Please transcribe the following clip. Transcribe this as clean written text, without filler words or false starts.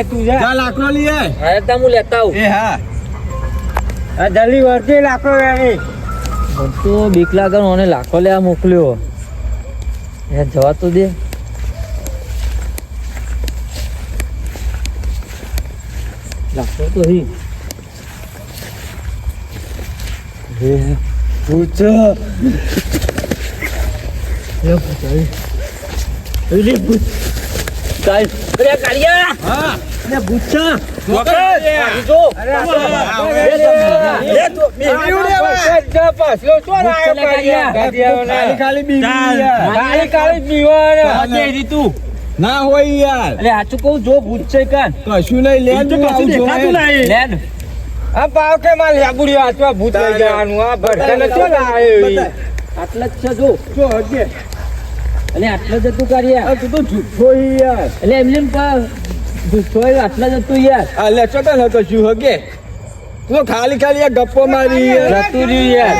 તું જા લાકડો લઈ આય. અરે તા હું લેતા આવું. એ હા આ જલ્દી વર્તી લાકડો વેણી. મને તો બીક લાગે ને મને લાખો લેવા મોકલ્યો. એ જવા તો દે. લાખો તો હી. પૂછ હા ને પૂછા ના હોય યાર સાચું કહું જો ભૂત છે કાન કશું નહીં લે લેન આ પાવ કે માં લેબુડી હાથમાં ભૂત લઈ જવાનું આ ભરતાને શું લાવ્યો આટલા જ છે જો હગે અને આટલા જ તું કાર્યા તું તો જુઠ્ઠો યાર એટલે એમને જુઠ્ઠો આટલા જ તું યાર આ લેચો તો નતો શું હગે તું ખાલી ખાલી આ ગપ્પો મારી યાર જતું રહ્યું યાર